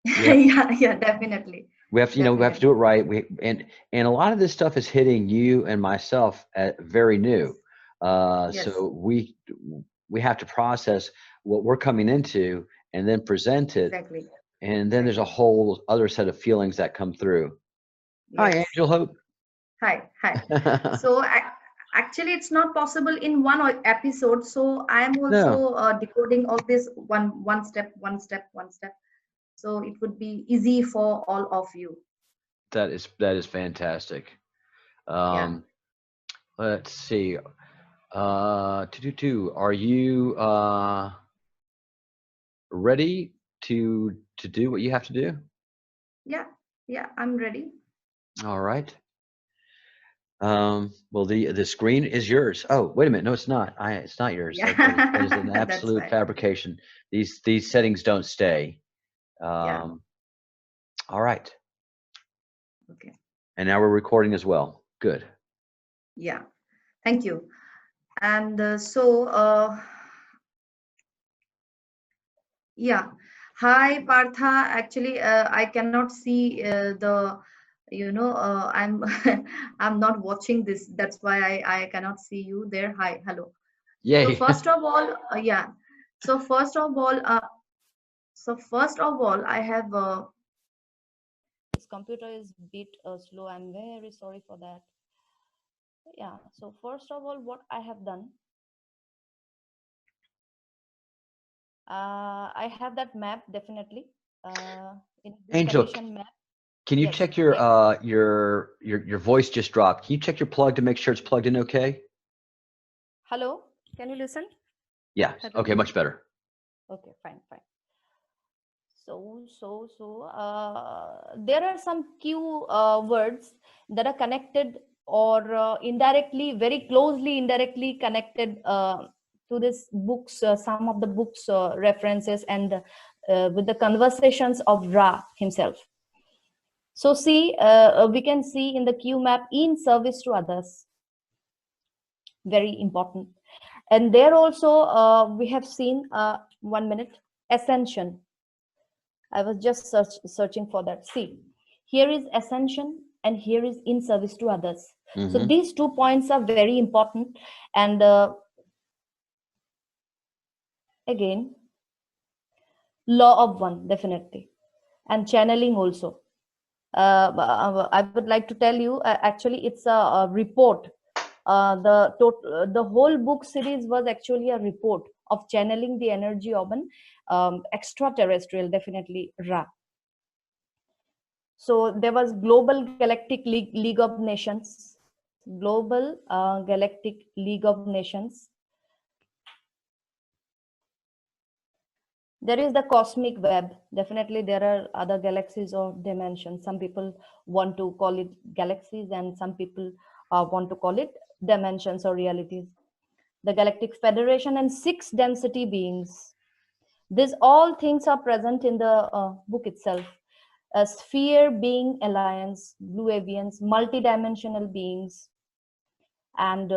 We have, Yeah, yeah, definitely. we have to, we have to do Definitely. it right. And a lot of this stuff is hitting you and myself at very new. Yes, So we have to process what we're coming into and then present it. exactly. And then there's a Exactly. whole other set of feelings that come through. Hi, Yes. Angel Hope. Hi, hi. So actually, it's not possible in one episode. So I am No, also decoding all this one step, one step, one step. So it would be easy for all of you. that is fantastic. Yeah. Um, let's see. Are you ready to do what you have to do? Yeah. Yeah. I'm ready. All right. Well, the screen is yours. Oh, wait a minute. No, it's not. It's not yours. That is an Yeah. That's absolute why. fabrication. These settings don't stay. Yeah. Um, all right. Okay. And now we're recording as well. Good. Yeah. Thank you. And yeah. Hi, Partha. Actually, I cannot see I'm I'm not watching this. That's why I cannot see you there. Hi, hello. So Yay. first of all, yeah. So first of all, I have this computer is bit slow. I'm very sorry for that. Yeah. So first of all, what I have done, I have that map definitely. In this Angel, condition map. can you Yes. check your Yeah. your voice just dropped? Can you check your plug to make sure it's plugged in okay? Hello. Can you listen? Yeah. Hello. Okay, much better. Okay. Fine. Fine. There are some key words that are connected or indirectly, very closely indirectly connected to this books, some of the books references and with the conversations of Ra himself. So see, we can see in the Q map in service to others, very important. And there also we have seen 1 minute ascension. I was just searching for that. See, here is ascension and here is in service to others. So Mm-hmm. these 2 points are very important. And again, law of one, definitely. And channeling also. I would like to tell you, actually, it's a report. The whole book series was actually a report of channeling the energy of an extraterrestrial, definitely Ra. So there was Global Galactic League of Nations, Global Galactic League of Nations. There is the cosmic web. Definitely, there are other galaxies or dimensions. Some people want to call it galaxies, and some people want to call it dimensions or realities. The Galactic Federation and 6 density beings. These all things are present in the book itself. A sphere being alliance, blue avians, multidimensional beings, and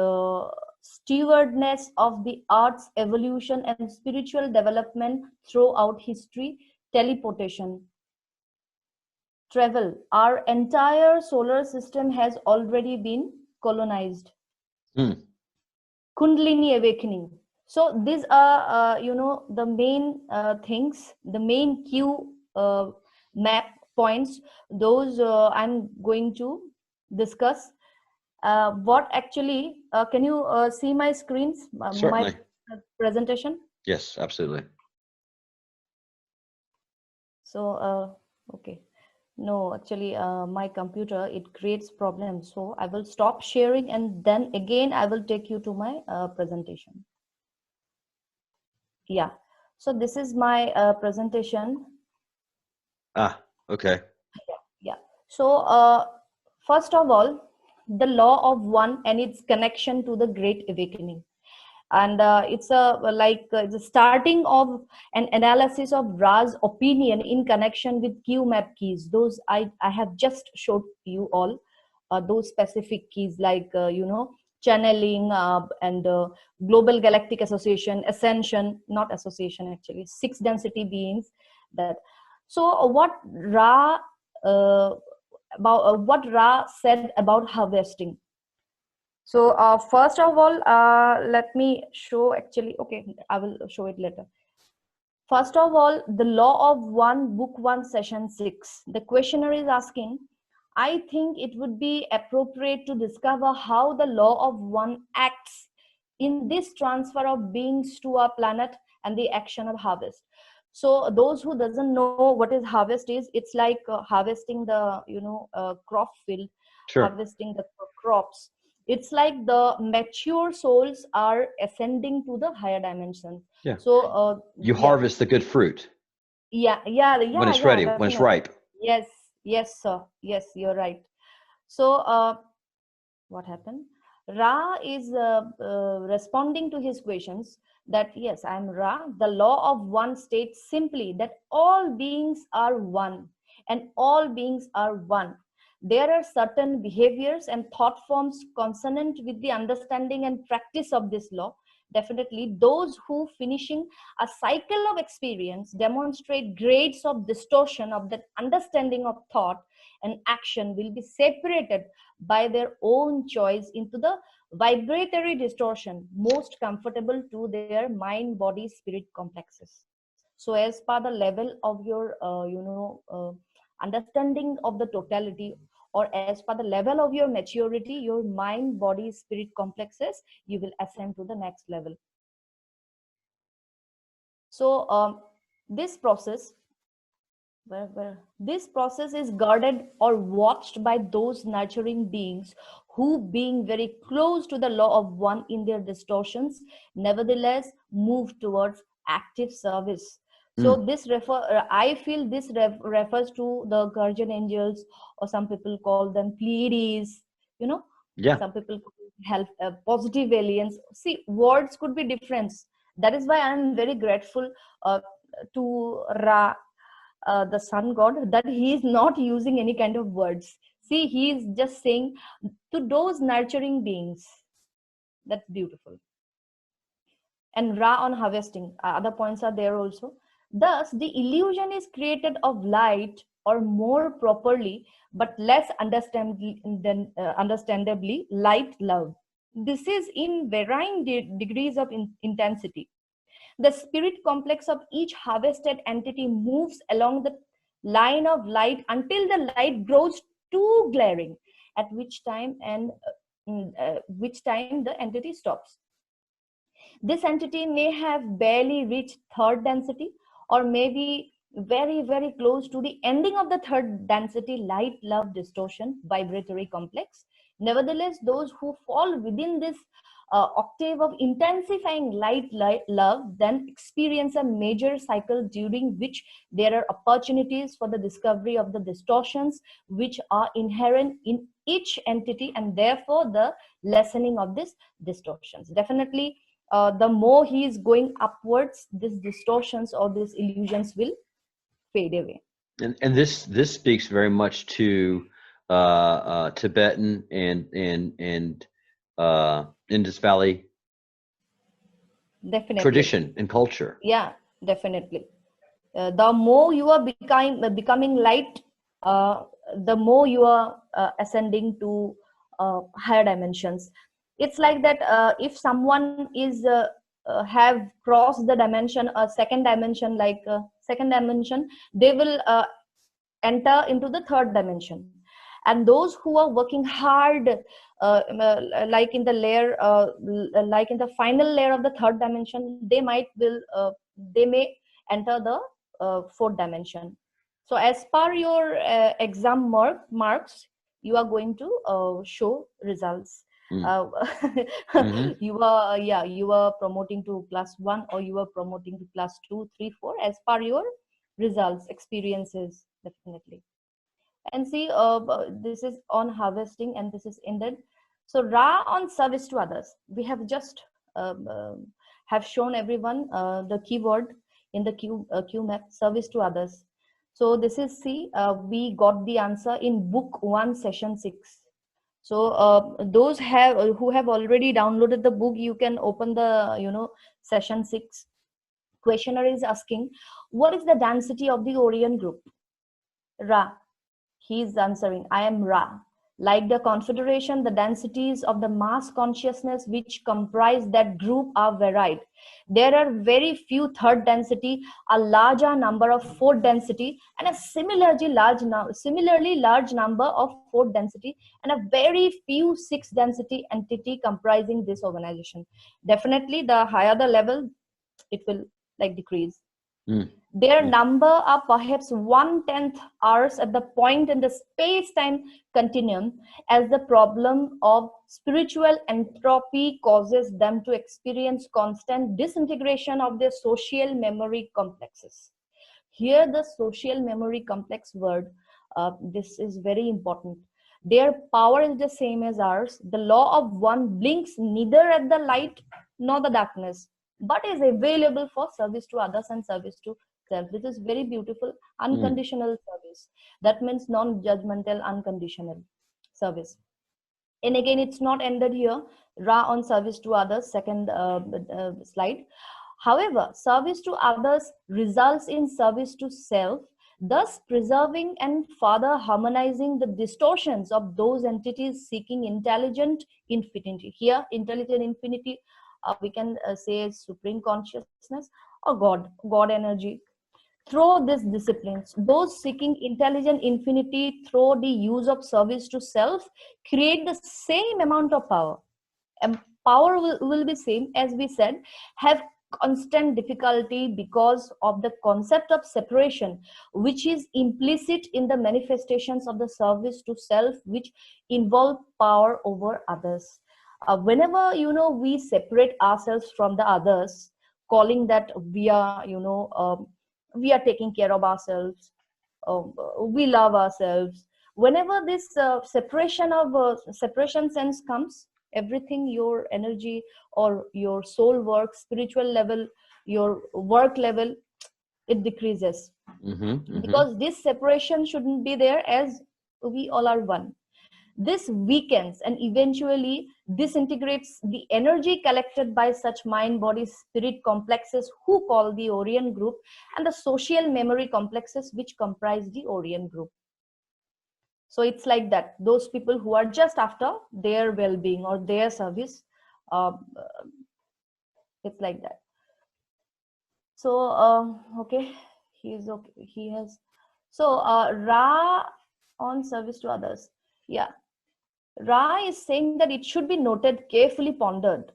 stewardness of the art's evolution and spiritual development throughout history, teleportation, travel. Our entire solar system has already been colonized. Mm. Kundalini awakening. So these are, the main things, the main Q map points. Those I'm going to discuss. What actually, can you see my screens, my Certainly. presentation? Yes, absolutely. So, okay. No, actually, my computer, it creates problems. So I will stop sharing and then again, I will take you to my presentation. Yeah. So this is my presentation. Ah, okay. Yeah. So, first of all, the law of one and its connection to the Great Awakening. And it's the starting of an analysis of Ra's opinion in connection with QMAP keys. Those I have just showed you all those specific keys like channeling and Global Galactic Association, Ascension, not association actually, 6 density beings. That So what Ra said about harvesting. So first of all, let me show, actually, okay, I will show it later. First of all, the law of one, book 1, session 6. The questioner is asking, I think it would be appropriate to discover how the law of one acts in this transfer of beings to our planet and the action of harvest. So those who doesn't know what is harvest is, it's like harvesting the crop field, Sure. harvesting the crops. It's like the mature souls are ascending to the higher dimensions. Yeah. So You yeah, harvest the good fruit when it's ready, when it's definitely. ripe. Yes, yes, sir. Yes, you're right. So, what happened? Ra is responding to his questions that yes, I am Ra. The law of one states simply that all beings are one and all beings are one. There are certain behaviors and thought forms consonant with the understanding and practice of this law. Definitely, those who finishing a cycle of experience demonstrate grades of distortion of that understanding of thought and action will be separated by their own choice into the vibratory distortion most comfortable to their mind body spirit complexes. So as per the level of your understanding of the totality, or as per the level of your maturity, your mind body spirit complexes, you will ascend to the next level. So this process where this process is guarded or watched by those nurturing beings who, being very close to the law of one in their distortions, nevertheless move towards active service. So I feel this refers to the guardian angels, or some people call them Pleiades, you know. Yeah. Some people help positive aliens. See, words could be different. That is why I am very grateful to Ra, the sun god, that he is not using any kind of words. See, he is just saying to those nurturing beings. That's beautiful. And Ra on harvesting, other points are there also. Thus the illusion is created of light, or more properly but less understandably, light love. This is in varying degrees of intensity. The spirit complex of each harvested entity moves along the line of light until the light grows too glaring, at which time the entity stops. This entity may have barely reached third density, or maybe very, very close to the ending of the third density light love distortion vibratory complex. Nevertheless, those who fall within this octave of intensifying light love then experience a major cycle during which there are opportunities for the discovery of the distortions which are inherent in each entity, and therefore the lessening of these distortions. Definitely, the more he is going upwards, these distortions or these illusions will fade away. And this speaks very much to Tibetan and Indus Valley Definitely. tradition and culture. Yeah, definitely. The more you are becoming light, the more you are ascending to higher dimensions. It's like that. If someone is have crossed the dimension, a second dimension, like second dimension, they will enter into the third dimension. And those who are working hard, like in the layer, like in the final layer of the third dimension, they may enter the fourth dimension. So as per your exam marks, you are going to show results. You are promoting to class 1, or you are promoting to class 2, 3, 4, as per your results, experiences. Definitely. And see, this is on harvesting, and this is ended. So Ra on service to others, we have just have shown everyone the keyword in the Q map, service to others. So this is, see, we got the answer in book 1, session 6. So those who have already downloaded the book, you can open the session 6. Questioner is asking, what is the density of the Orion group? Ra. He's answering, I am Ra. Like the confederation, the densities of the mass consciousness which comprise that group are varied. There are very few third density, a larger number of fourth density, and a similarly large number of fourth density, and a very few sixth density entity comprising this organization. Definitely, the higher the level, it will like decrease. Mm. Their number are perhaps 1/10 hours at the point in the space-time continuum, as the problem of spiritual entropy causes them to experience constant disintegration of their social memory complexes. Here, the social memory complex word, this is very important. Their power is the same as ours. The law of one blinks neither at the light nor the darkness, but is available for service to others and service to self. This is very beautiful. Unconditional service. That means non-judgmental, unconditional service. And again, it's not ended here. Ra on service to others, second slide. However, service to others results in service to self, thus preserving and further harmonizing the distortions of those entities seeking intelligent infinity. Here, intelligent infinity, we can say supreme consciousness or God energy. Through these disciplines, those seeking intelligent infinity through the use of service to self create the same amount of power. And power will be same, as we said, have constant difficulty because of the concept of separation, which is implicit in the manifestations of the service to self, which involve power over others. Whenever we separate ourselves from the others, calling that we are we are taking care of ourselves, we love ourselves. Whenever this separation sense comes, everything, your energy or your soul work, spiritual level, your work level, it decreases. Because this separation shouldn't be there, as we all are one. This weakens and eventually disintegrates the energy collected by such mind, body, spirit complexes who call the Orion group, and the social memory complexes which comprise the Orion group. So it's like that. Those people who are just after their well-being or their service, it's like that. So okay, he's okay. He has. So Ra on service to others. Yeah. Ra is saying that it should be noted, carefully pondered.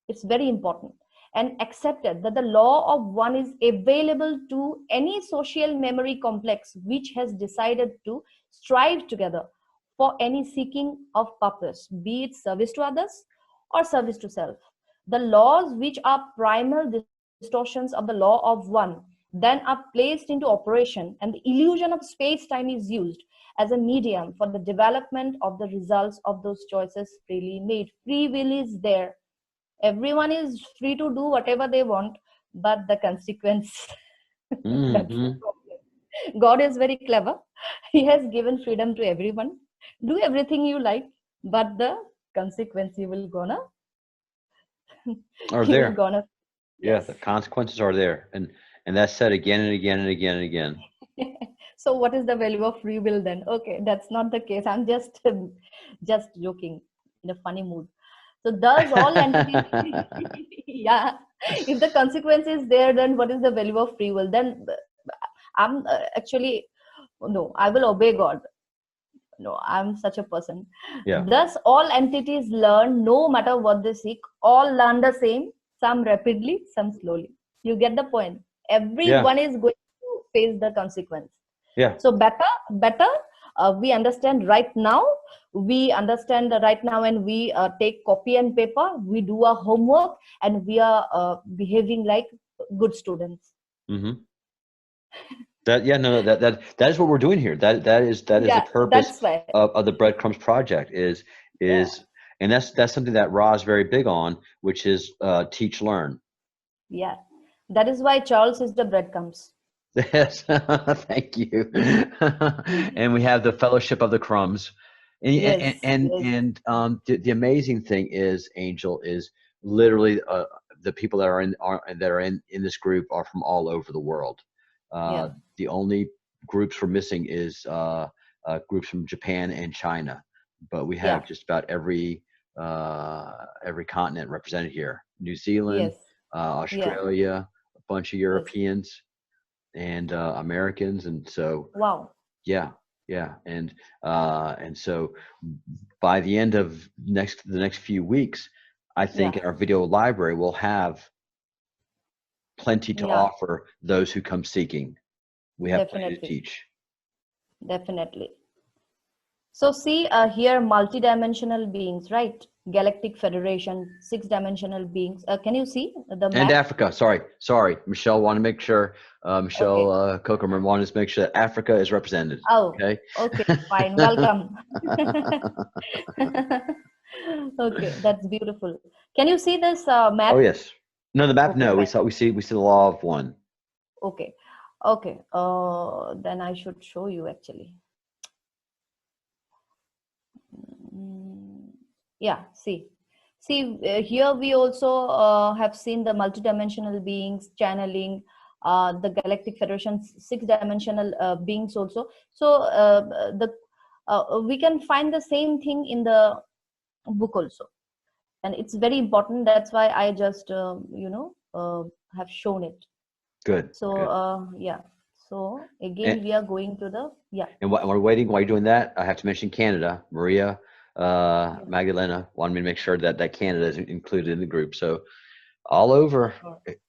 It's very important, and accepted that the law of one is available to any social memory complex which has decided to strive together for any seeking of purpose, be it service to others or service to self. The laws which are primal distortions of the law of one then are placed into operation, and the illusion of space-time is used as a medium for the development of the results of those choices freely made. Free will is there. Everyone is free to do whatever they want, but the consequence, that's the problem. God is very clever. He has given freedom to everyone. Do everything you like, but the consequence you will gonna Are you will there. gonna Yeah, the consequences are there. And that's said again and again and again and again. So what is the value of free will then? Okay, that's not the case. I'm just joking in a funny mood. So does all entities yeah, if the consequence is there, then what is the value of free will? Then I'm actually, no, I will obey God. No, I'm such a person. Yeah. Thus all entities learn, no matter what they seek. All learn the same, some rapidly, some slowly. You get the point. Everyone is going to face the consequence. Yeah. So better we understand right now. We understand right now, and we take copy and paper. We do our homework, and we are behaving like good students. That is what we're doing here. That is the purpose of the Breadcrumbs Project is and that's something that Ra is very big on, which is teach, learn. Yeah, that is why Charles is the breadcrumbs. Yes, thank you. And we have the Fellowship of the Crumbs. And the amazing thing is, Angel, is literally the people that are in this group are from all over the world. The only groups we're missing is groups from Japan and China, but we have just about every continent represented here. New Zealand, Australia, a bunch of Europeans, and Americans, and so yeah, and so by the end of the next few weeks, I think in our video library we'll have plenty to offer those who come seeking. We have plenty to teach. Definitely. So see here, multidimensional beings, right? Galactic Federation, 6-dimensional beings. Can you see the map? And Africa, sorry. Michelle wanted to make sure, Michelle Kokerman wanted to make sure that Africa is represented. Oh, okay, fine, welcome. Okay, that's beautiful. Can you see this map? Oh yes. No, the map. No, fine. we see the law of one. Okay. Then I should show you actually. Yeah, see here we also have seen the multidimensional beings channeling, the Galactic Federation 6-dimensional beings also. So we can find the same thing in the book also, and it's very important. That's why I just have shown it. Good. So good. Yeah. So again, we are going to the And while we're waiting, while you're doing that, I have to mention Canada. Maria Magdalena wanted me to make sure that Canada is included in the group. So all over,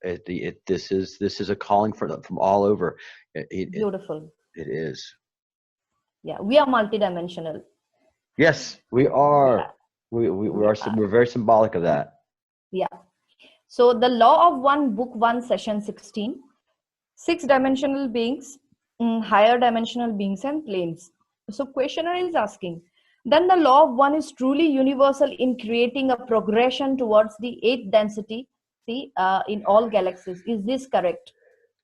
this is a calling from all over. Beautiful. It is. Yeah, we are multidimensional. Yes, we are. Yeah. We're very symbolic of that. Yeah. So the Law of One, Book 1, Session 16. 6-dimensional beings, higher dimensional beings and planes. So questioner is asking, then the law of one is truly universal in creating a progression towards the 8th density in all galaxies. Is this correct?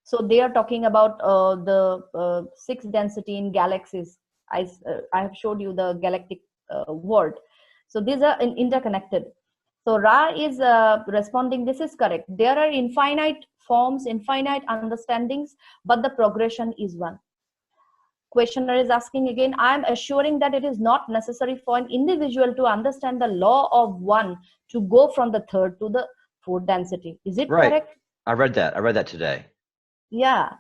So they are talking about the 6th density in galaxies. I have showed you the galactic world. So these are interconnected. So Ra is responding, this is correct. There are infinite forms, infinite understandings, but the progression is one. Questioner is asking again, I am assuring that it is not necessary for an individual to understand the law of one to go from the 3rd to the 4th density. Is it correct? I read that today. Yeah.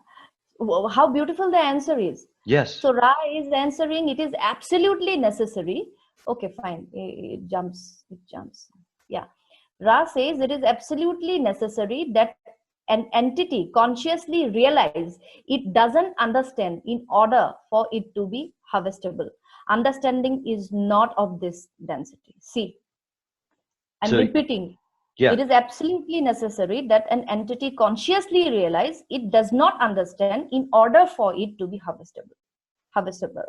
How beautiful the answer is. Yes. So Ra is answering, it is absolutely necessary. Okay, fine. It jumps. Yeah. Ra says it is absolutely necessary that an entity consciously realize it doesn't understand in order for it to be harvestable. Understanding is not of this density. See, I'm repeating. Yeah. It is absolutely necessary that an entity consciously realize it does not understand in order for it to be harvestable.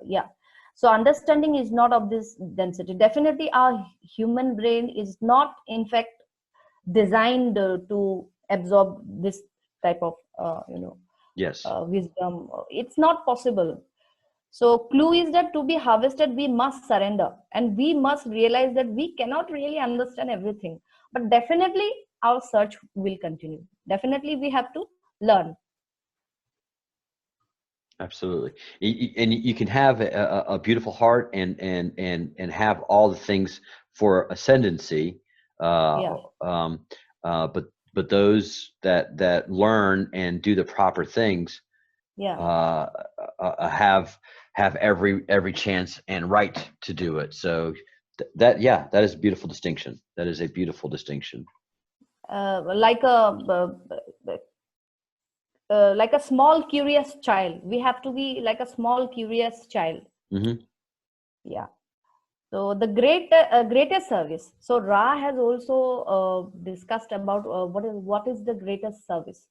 Yeah. So understanding is not of this density. Definitely our human brain is not in fact designed to absorb this type of wisdom. It's not possible. So clue is that to be harvested we must surrender, and we must realize that we cannot really understand everything, but definitely our search will continue. Definitely we have to learn. Absolutely. And you can have a beautiful heart and have all the things for ascendancy, but those that learn and do the proper things have every chance and right to do it. So that is a beautiful distinction. That is a beautiful distinction. Like a small curious child, we have to be like a small curious child. Mm-hmm. Yeah. So the greatest service. So Ra has also discussed about what is the greatest service.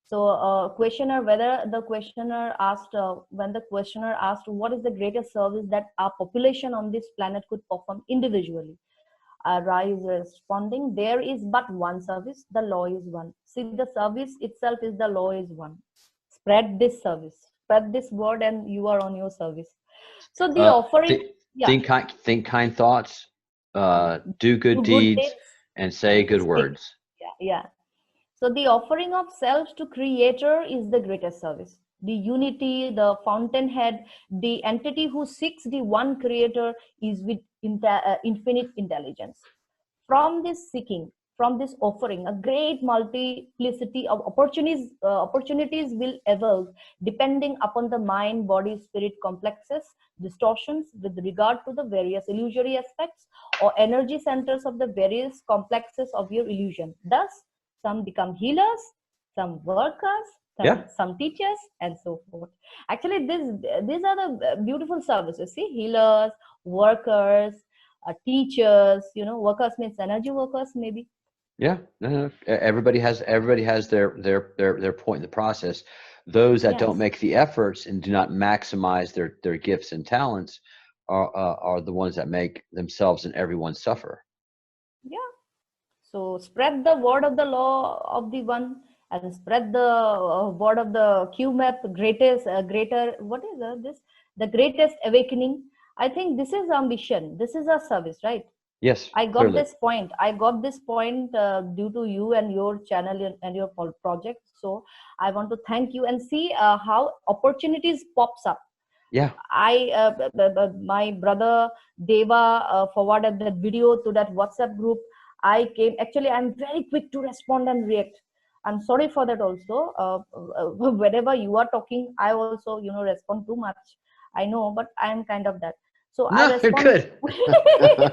So questioner, whether the questioner asked when the questioner asked what is the greatest service that our population on this planet could perform individually, Ra is responding, there is but one service, the law is one. See, the service itself is the law is one. Spread this service, spread this word, and you are on your service. So the offering. Think kind thoughts, do good deeds, and say good words. Yeah. So the offering of self to creator is the greatest service. The unity, the fountainhead, the entity who seeks the one creator is with infinite intelligence. From this seeking, from this offering, a great multiplicity of opportunities will evolve depending upon the mind, body, spirit complexes, distortions with regard to the various illusory aspects or energy centers of the various complexes of your illusion. Thus, some become healers, some workers, some teachers, and so forth. Actually, these are the beautiful services. See, healers, workers, teachers, workers means energy workers, maybe. Yeah, no. Everybody has their point in the process. Those that don't make the efforts and do not maximize their gifts and talents are the ones that make themselves and everyone suffer. Yeah. So spread the word of the law of the one, and spread the word of the QMAP, greater. What is this? The greatest awakening. I think this is our mission. This is our service, right? Yes. I got this point. I got this point due to you and your channel and your project. So I want to thank you and see how opportunities pops up. Yeah. My brother Deva forwarded that video to that WhatsApp group. Actually, I'm very quick to respond and react. I'm sorry for that also. Whenever you are talking, I also, respond too much. I know, but I am kind of that. So no, I respond. Good.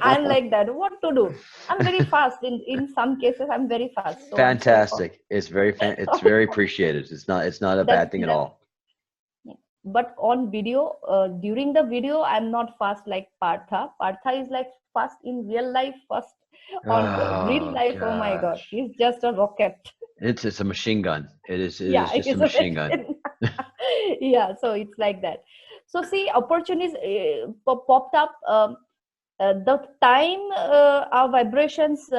I'm like that. What to do? I'm very fast. In some cases, I'm very fast. So fantastic. It's very appreciated. It's not a bad thing at all. But on video, during the video, I'm not fast like Partha. Partha is like fast in real life, fast on real life. Gosh. Oh my God, he's just a rocket. It's a machine gun. It is just a machine gun. Yeah, so it's like that. So see, opportunities popped up. The time our vibrations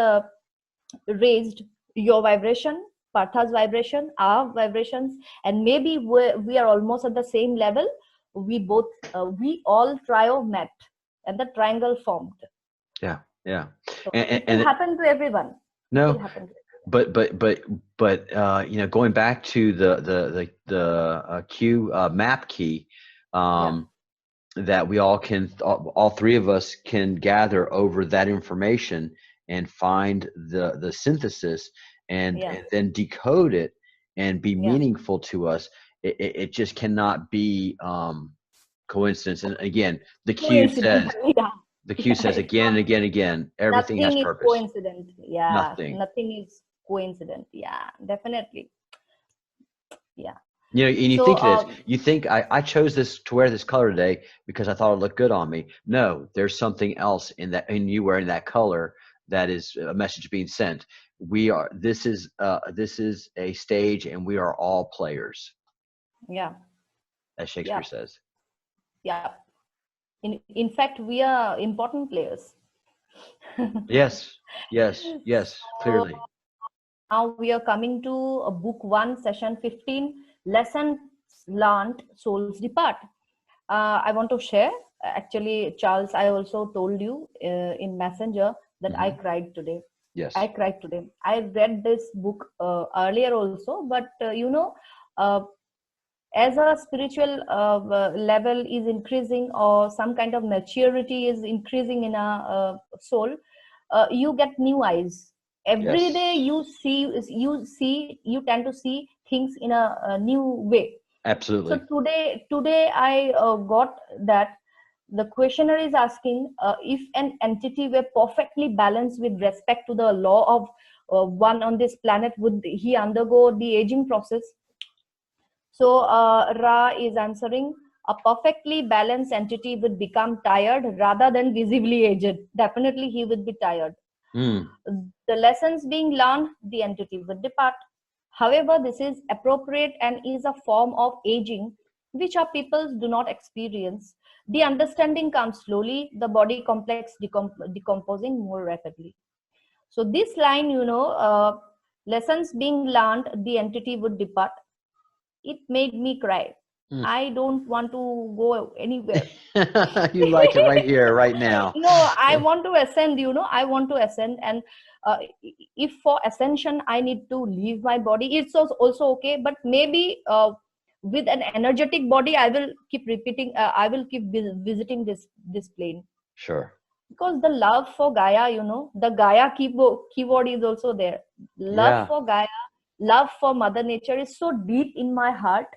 raised, your vibration, Partha's vibration, our vibrations, and maybe we are almost at the same level. We all trio met, and the triangle formed. Yeah. So it will happen to everyone. No. But going back to the Q map key, that we all three of us can gather over that information and find the synthesis and then decode it and be meaningful to us. It just cannot be coincidence. And again, the Q says. The Q says again and again and again, everything has purpose. Nothing is coincident. Yeah. Nothing is coincident. Yeah, definitely. Yeah. And you think it is. You think I chose this to wear this color today because I thought it looked good on me. No, there's something else in you wearing that color that is a message being sent. This is a stage and we are all players. Yeah. As Shakespeare says. Yeah. In fact, we are important players. Yes, clearly. Now we are coming to book 1, session 15, lessons learned, souls depart. I want to share. Actually, Charles, I also told you in Messenger that I cried today. Yes. I cried today. I read this book earlier also, but as a spiritual level is increasing or some kind of maturity is increasing in a soul, you get new eyes. Every day you tend to see things in a new way. Absolutely. So today I got that the questioner is asking if an entity were perfectly balanced with respect to the law of one on this planet, would he undergo the aging process? So Ra is answering, a perfectly balanced entity would become tired rather than visibly aged. Definitely he would be tired. The lessons being learned, the entity would depart. However, this is appropriate and is a form of aging which our peoples do not experience. The understanding comes slowly, the body complex decomposing more rapidly. So this line, lessons being learned, the entity would depart. It made me cry. I don't want to go anywhere. You like it right here, right now. No, I want to ascend, I want to ascend. And if for ascension I need to leave my body, it's also okay, but maybe with an energetic body I will keep repeating, I will keep visiting this plane. Sure. Because the love for Gaia, the Gaia keyword is also there. Love for Gaia, love for Mother Nature is so deep in my heart.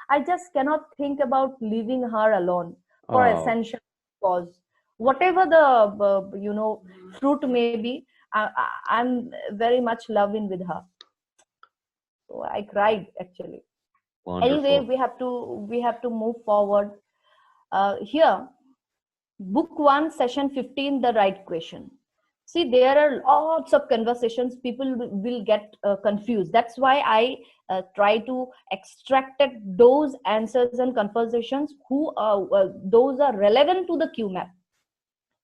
I just cannot think about leaving her alone for ascension cause. Whatever the fruit may be, I'm very much loving with her. So I cried actually. Wonderful. Anyway, we have to move forward. Here, book 1, session 15, the right question. See, there are lots of conversations. People will get confused. That's why I try to extract those answers and conversations those are relevant to the QMAP.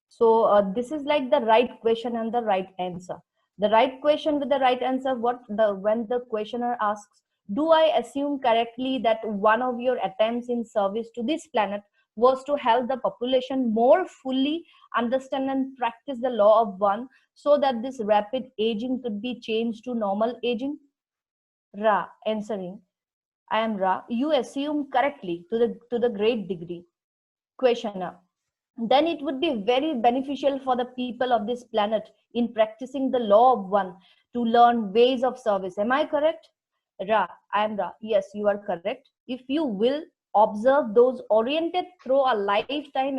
So this is like the right question and the right answer. The right question with the right answer, when the questioner asks, do I assume correctly that one of your attempts in service to this planet was to help the population more fully understand and practice the law of one, so that this rapid aging could be changed to normal aging? Ra answering, I am Ra. You assume correctly to the great degree. Questioner, then it would be very beneficial for the people of this planet in practicing the law of one to learn ways of service. Am I correct? Ra, I am Ra. Yes, you are correct. If you will observe those oriented through a lifetime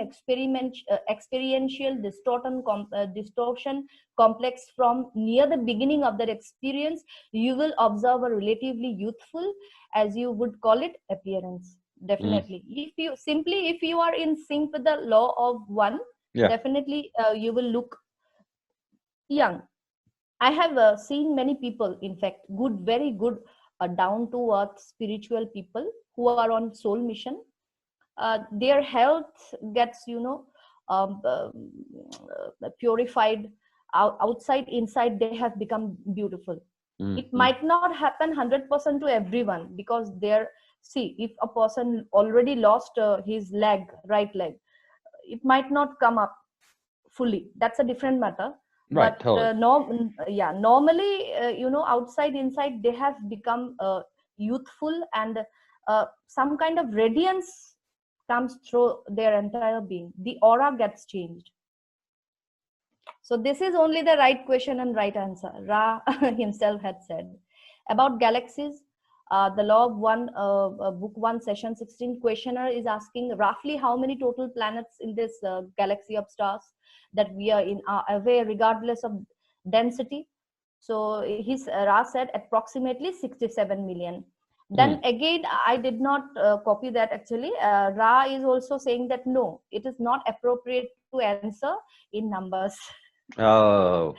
experiential distortion complex from near the beginning of their experience, you will observe a relatively youthful, as you would call it, appearance. Definitely. If you are in sync with the law of one, definitely you will look young. I have seen many people, in fact, very good down to earth spiritual people who are on soul mission. Their health gets purified. Outside, inside, they have become beautiful. It might not happen 100% to everyone, because see, if a person already lost his right leg, it might not come up fully. That's a different matter. Right, but totally. Normally, outside, inside, they have become youthful, and some kind of radiance comes through their entire being. The aura gets changed. So this is only the right question and right answer. Ra himself had said. About galaxies, the law of one, book 1, session 16, questioner is asking roughly how many total planets in this galaxy of stars that we are in are aware, regardless of density. So Ra said approximately 67 million. Then again, I did not copy that actually. Ra is also saying that no, it is not appropriate to answer in numbers. Oh.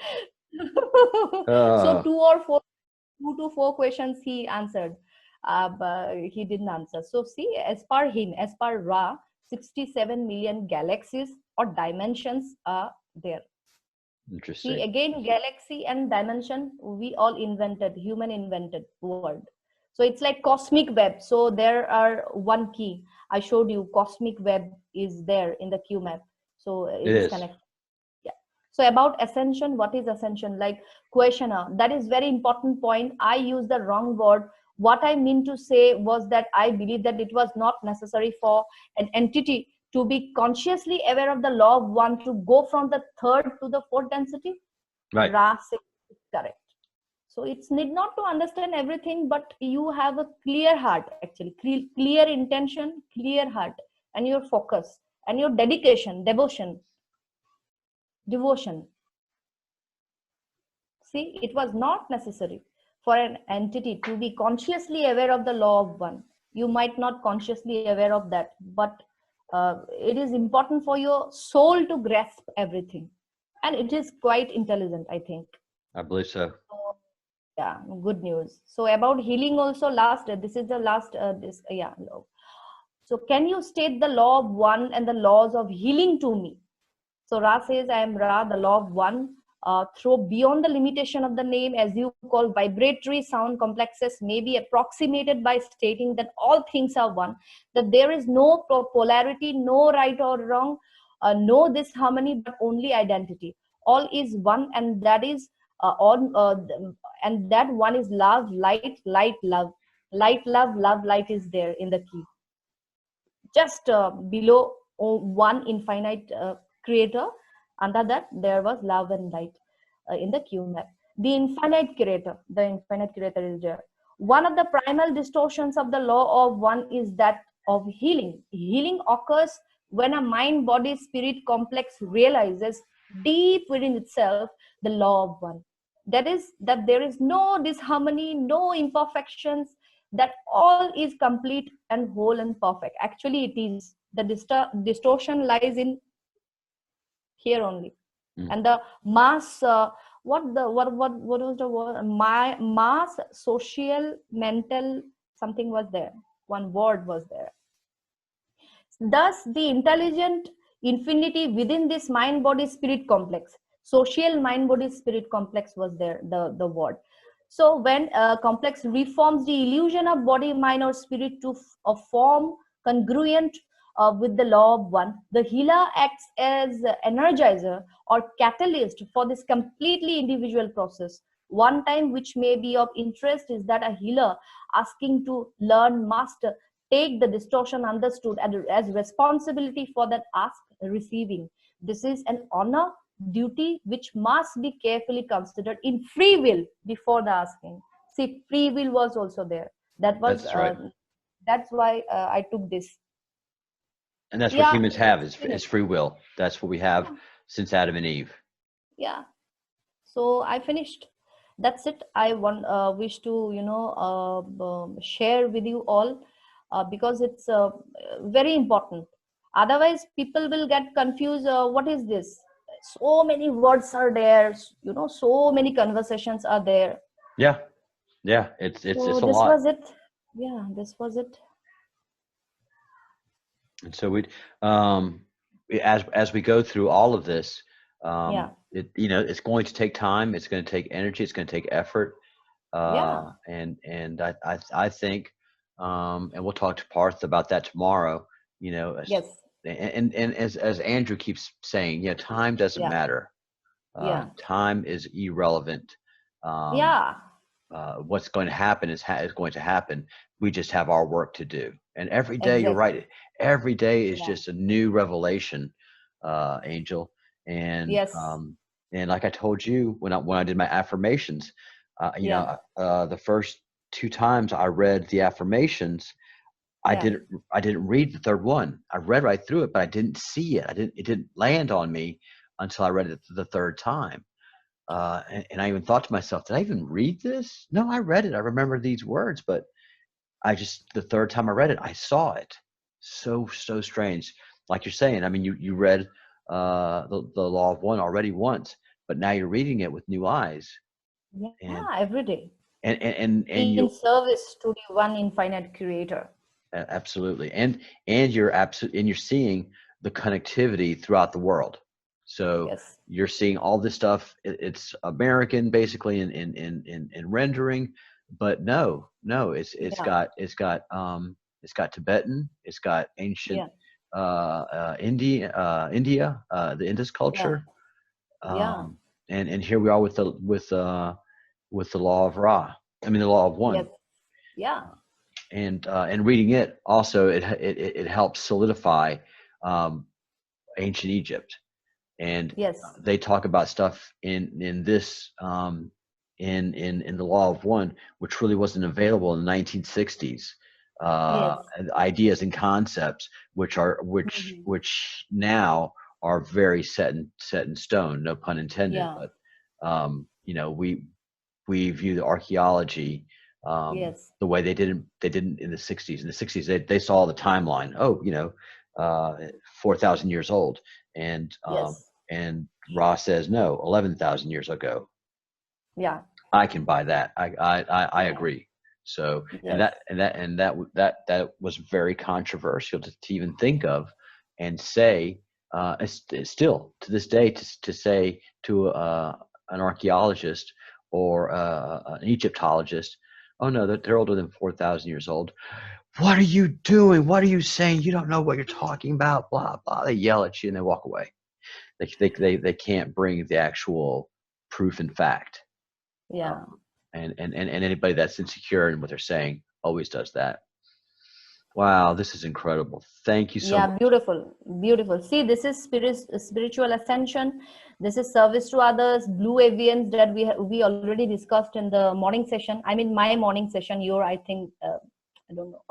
So 2 to 4 questions he answered, but he didn't answer. So see, as per him, as per Ra, 67 million galaxies or dimensions are there. Interesting. See, again, galaxy and dimension, we all invented, human invented word. So it's like cosmic web. So there are one key. I showed you cosmic web is there in the QMAP. So it is connected. Yeah. So about ascension, what is ascension? Like questioner, that is very important point. I used the wrong word. What I mean to say was that I believe that it was not necessary for an entity to be consciously aware of the law of one to go from the third to the fourth density. Right. Ra is correct. So it's need not to understand everything, but you have a clear heart, actually, clear intention, clear heart, and your focus and your dedication, devotion. See, it was not necessary for an entity to be consciously aware of the law of one. You might not consciously aware of that, but it is important for your soul to grasp everything. And it is quite intelligent, I think. I believe so. Yeah, good news. So about healing also, this is the last, So can you state the law of one and the laws of healing to me? So Ra says, I am Ra, the law of one. Through beyond the limitation of the name, as you call, vibratory sound complexes may be approximated by stating that all things are one, that there is no polarity, no right or wrong, no disharmony, but only identity. All is one, and that is and that one is love, light, light, love. Light, love, love, light is there in the key. Just below one infinite creator, under that there was love and light in the Q map. The infinite creator is there. One of the primal distortions of the law of one is that of healing. Healing occurs when a mind body spirit complex realizes deep within itself the law of one. That is, that there is no disharmony, no imperfections, that all is complete and whole and perfect. Actually it is. The distortion lies in here only. And the mass what was the word? Mass social mental something was there, one word was there. Thus the intelligent infinity within this mind body spirit complex, social mind body spirit complex was there, the word. So when complex reforms the illusion of body, mind or spirit to a form congruent with the law of one, the healer acts as energizer or catalyst for this completely individual process. One time which may be of interest is that a healer asking to learn must take the distortion understood as responsibility for that ask receiving. This is an honor duty which must be carefully considered in free will before the asking. See, free will was also there. That was that's right. That's why I took this. And that's what humans have is free will. That's what we have since Adam and Eve. Yeah. So I finished. That's it. I wish to share with you all because it's very important. Otherwise, people will get confused. What is this? So many words are there. So many conversations are there. Yeah, it's a lot. This was it. Yeah, this was it. And so as we go through all of this, it's going to take time. It's going to take energy. It's going to take effort. And I think, and we'll talk to Parth about that tomorrow. Yes. And as Andrew keeps saying, time doesn't matter. Time is irrelevant. What's going to happen is going to happen. We just have our work to do. And every day, You're right. Every day is just a new revelation, Angel. And and like I told you when I did my affirmations, the first 2 times I read the affirmations, I didn't read the third one. I read right through it, but I didn't see it. It didn't land on me until I read it the third time. And I even thought to myself, did I even read this? No, I read it. I remember these words, but the third time I read it, I saw it. So strange. Like you're saying, I mean, you read the law of one already once, but now you're reading it with new eyes. Every day. And in service to the one infinite creator. Absolutely. And you're seeing the connectivity throughout the world. So you're seeing all this stuff. It's American basically in rendering, but no, it's got Tibetan, it's got ancient India, the Indus culture. And here we are with the law of Ra. I mean the law of one. And reading it also it helps solidify ancient Egypt. And they talk about stuff in this in the law of one, which really wasn't available in the 1960s. Ideas and concepts which now are very set in stone, no pun intended. But we view the archaeology the way they didn't in the 60s. In the 60s they saw the timeline. 4,000 years old. And Ra says no, 11,000 years ago. I can buy that. I agree. So and that was very controversial to even think of and say. Still to this day to say to an archaeologist or an Egyptologist, oh no, they're older than 4,000 years old. What are you doing? What are you saying? You don't know what you're talking about. Blah blah. They yell at you and they walk away. They can't bring the actual proof and fact. Yeah. And anybody that's insecure in what they're saying always does that. Wow, this is incredible. Thank you so much. Yeah, beautiful, beautiful. See, this is spiritual ascension. This is service to others. Blue avians that we already discussed in the morning session. I mean, my morning session. Your, I think, I don't know.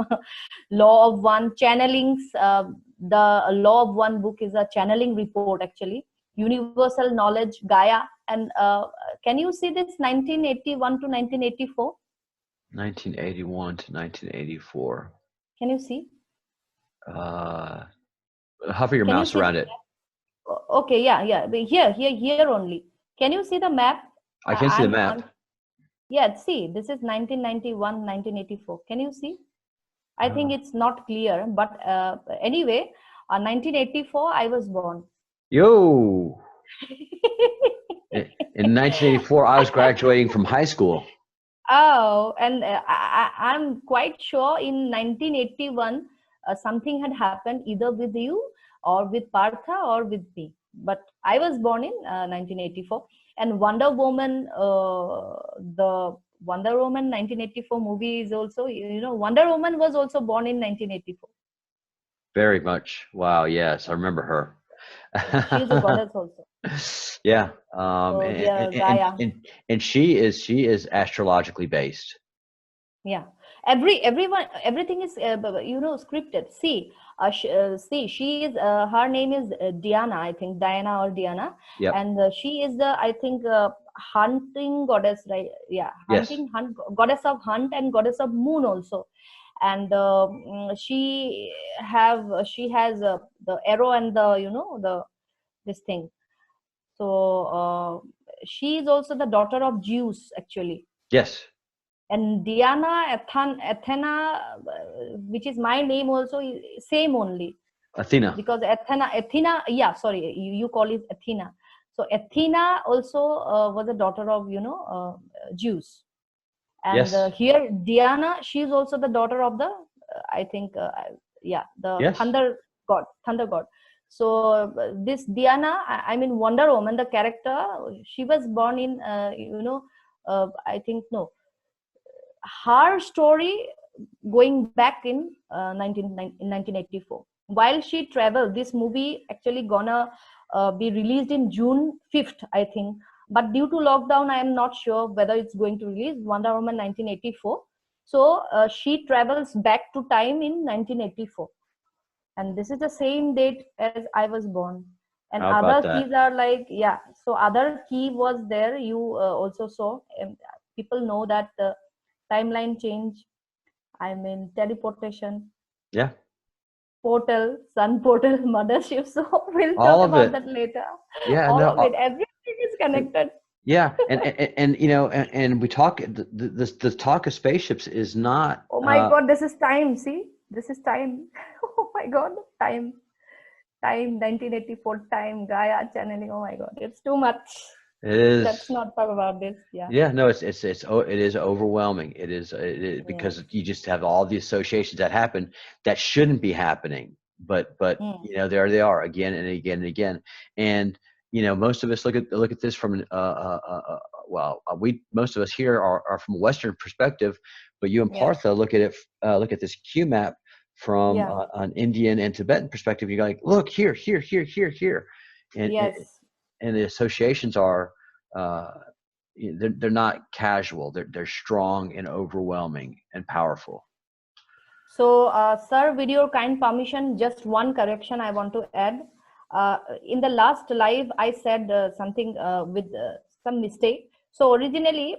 Law of One channelings. The Law of One book is a channeling report, actually. Universal knowledge, Gaia. And can you see this 1981 to 1984? 1981 to 1984. Can you see? Hover your mouse around it. Okay, yeah. Here only. Can you see the map? I can see the map. Yeah, see, this is 1991, 1984. Can you see? I think it's not clear, but anyway, 1984, I was born. Yo! In 1984, I was graduating from high school. Oh, and I'm quite sure in 1981, something had happened either with you or with Partha or with me. But I was born in 1984. And Wonder Woman, the Wonder Woman 1984 movie is also, Wonder Woman was also born in 1984. Very much. Wow. Yes, I remember her. She's a goddess also. Yeah. Gaia. And she is astrologically based. Yeah. Everything is scripted. See, she is her name is Diana, I think, Diana or Diana. Yep. And she is the, I think, hunting goddess, right? Yeah, hunting, yes. Goddess of hunt and goddess of moon also. And she has the arrow and the this thing. So she is also the daughter of Zeus, actually. Yes. And Diana, Athena, which is my name also, same only. Athena. Because Athena, yeah, sorry, you call it Athena. So Athena also was a daughter of, Zeus. And yes. Here Diana, she is also the daughter of the, I think, the thunder god. So this Diana, I mean Wonder Woman, the character, she was born in, I think, no. Her story going back in 1984. While she traveled, this movie actually gonna be released in June 5th, I think. But due to lockdown, I am not sure whether it's going to release Wonder Woman 1984. So she travels back to time in 1984. And this is the same date as I was born. And other keys are like, yeah. So other key was there. You also saw. People know that timeline change. I mean teleportation. Yeah. Portal, sun portal, mothership. So we'll talk about that later. Yeah. All of it. Everything is connected. Yeah, and we talk. The talk of spaceships is not. Oh my God! This is time. See, this is time. Oh my God, time. 1984 time, Gaia channeling. Oh my God, it's too much. It is. Let's not talk about this. Yeah. Yeah. No, it is overwhelming. It is because you just have all the associations that happen that shouldn't be happening, but there they are again and again and again. And most of us look at this from most of us here are from a Western perspective, but you and Partha look at this Q map from an Indian and Tibetan perspective. You're like, look here, and and the associations are they're not casual. They're strong and overwhelming and powerful. So, sir, with your kind permission, just one correction I want to add. In the last live, I said something with some mistake. So originally,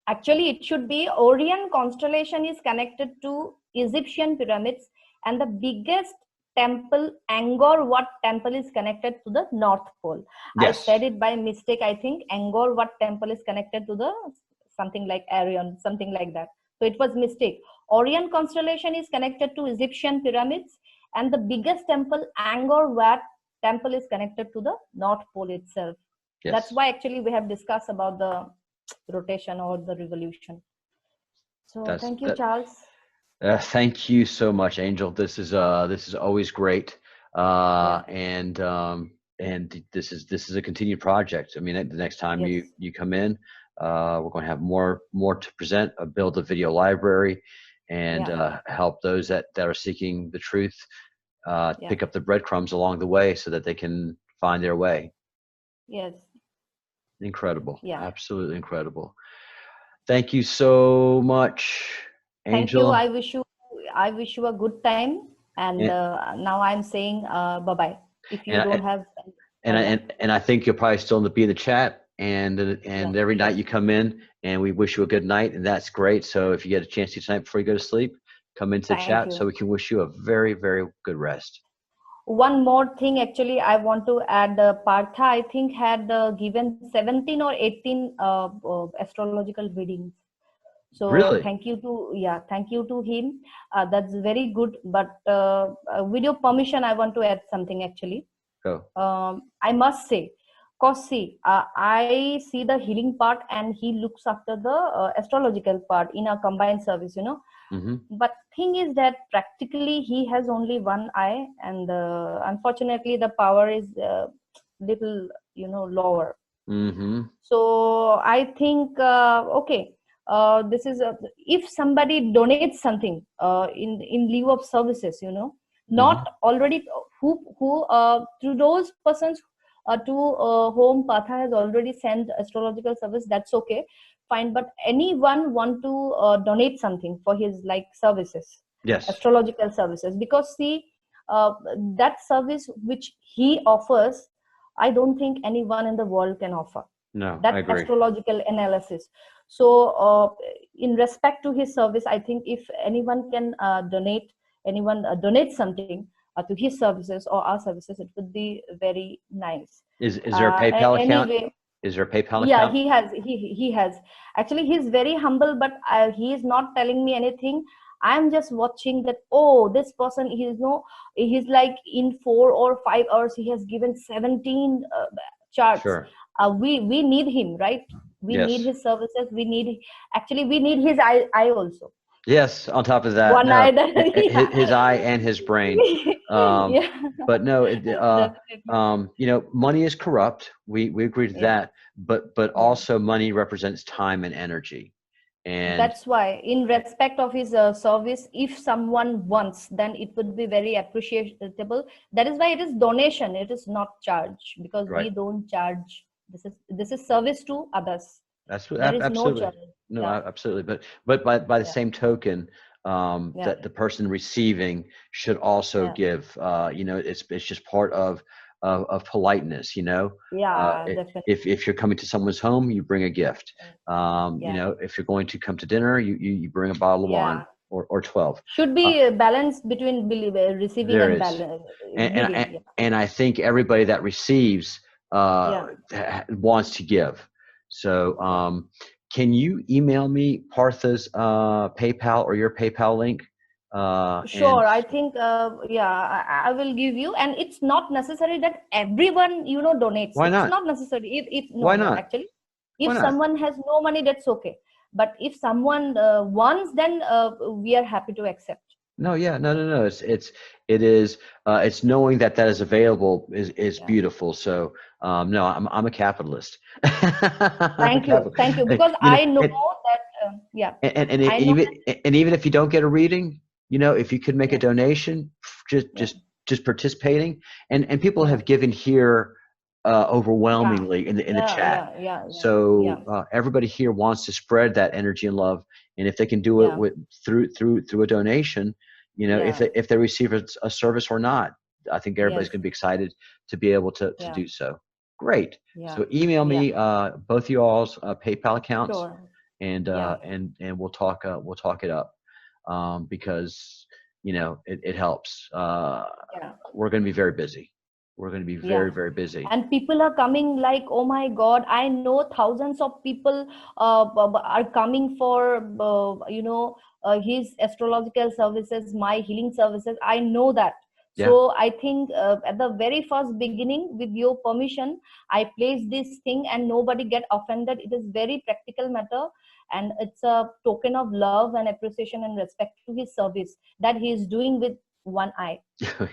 actually, it should be Orion constellation is connected to Egyptian pyramids, and the biggest temple, Angkor Wat temple, is connected to the North Pole. Yes. I said it by mistake. I think Angkor Wat temple is connected to the something like Orion, something like that. So it was mistake. Orion constellation is connected to Egyptian pyramids, and the biggest temple, Angkor Wat temple, is connected to the North Pole itself. Yes. That's why actually we have discussed about the rotation or the revolution. So thank you, Charles. Thank you so much, Angel. This is always great, and this is a continued project. I mean, the next time you come in, We're going to have more to present, build a video library, and help those that are seeking the truth pick up the breadcrumbs along the way so that they can find their way. Yes. Incredible. Yeah. Absolutely incredible. Thank you so much, Angel. Thank you. I wish you a good time. And now I'm saying bye-bye. If you don't have. And I think you'll probably still be in the chat. And every night you come in, and we wish you a good night, and that's great. So if you get a chance to tonight before you go to sleep, come into the chat so we can wish you a very, very good rest. One more thing, actually, I want to add. Partha, I think, had given 17 or 18 astrological readings. So really? thank you to him. That's very good. But with your permission, I want to add something, actually. Go. I must say, because see, I see the healing part, and he looks after the astrological part in a combined service, Mm-hmm. But thing is that practically he has only one eye, and unfortunately the power is little, lower. Mm-hmm. So I think this is if somebody donates something in lieu of services, not already who to those persons to whom Partha has already sent astrological service, that's okay, fine. But anyone want to donate something for his services, astrological services, because see, that service which he offers, I don't think anyone in the world can offer. No, that I agree. Astrological analysis. So in respect to his service, I think if anyone can donate something to his services or our services, it would be very nice. Is there a PayPal account? Anyway, is there a PayPal account? Yeah, he has. Actually, he's very humble, but he is not telling me anything. I'm just watching that. Oh, this person, he's like in 4 or 5 hours, he has given 17 charts. Sure. We need him, right? We need his services. We need his eye also. Yes, on top of that, one eye his eye and his brain. But no, money is corrupt. We agree to that. But also money represents time and energy. And that's why, in respect of his service, if someone wants, then it would be very appreciable. That is why it is donation. It is not charge, because we don't charge. This is service to others. That's absolutely. No, absolutely. But by the same token, that the person receiving should also give. It's just part of politeness. Definitely. If you're coming to someone's home, you bring a gift. If you're going to come to dinner, you bring a bottle of wine or 12. Should be balanced between receiving and balance. And I think everybody that receives wants to give. So can you email me Partha's PayPal or your PayPal link? Sure. I think I will give you, and it's not necessary that everyone donates. Why not? It's not necessary. Why not? Actually, if someone has no money, that's okay. But if someone wants, then we are happy to accept. No. It's knowing that is available is beautiful. So no, I'm a capitalist. Thank you, because I know that and even if you don't get a reading, if you could make a donation, just participating, and people have given here overwhelmingly in the chat. So everybody here wants to spread that energy and love, and if they can do it through a donation, if they receive a service or not, I think everybody's going to be excited to be able to do so. Great. So email me both you all's PayPal accounts, and we'll talk it up, because it helps. We're going to be very busy. We're going to be very, very busy. And people are coming like, oh my God, I know thousands of people are coming for, his astrological services, my healing services. I know that. So I think at the very first beginning, with your permission, I place this thing and nobody get offended. It is very practical matter. And it's a token of love and appreciation and respect to his service that he is doing with one eye.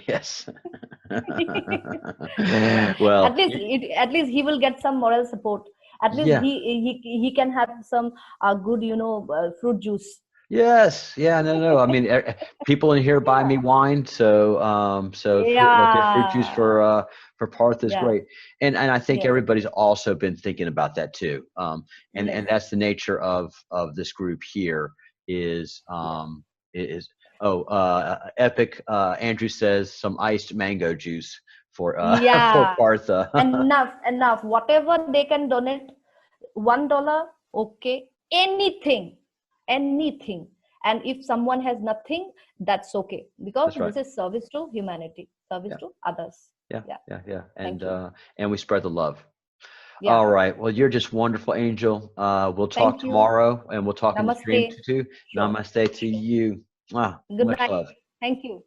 Yes. Well, at least he will get some moral support. At least he can have some good, fruit juice. Yes. Yeah. No. I mean, people in here buy me wine, so fruit juice for Parth is great, and I think everybody's also been thinking about that too. And that's the nature of this group here is Epic. Andrew says some iced mango juice for for Partha. enough. Whatever they can donate, $1, okay, anything. And if someone has nothing, that's okay, because this is service to humanity, service to others. Yeah. And we spread the love. All right. Well, you're just wonderful, Angel. We'll talk tomorrow, and we'll talk in the stream too. Sure. Namaste to you. Good night. Love. Thank you.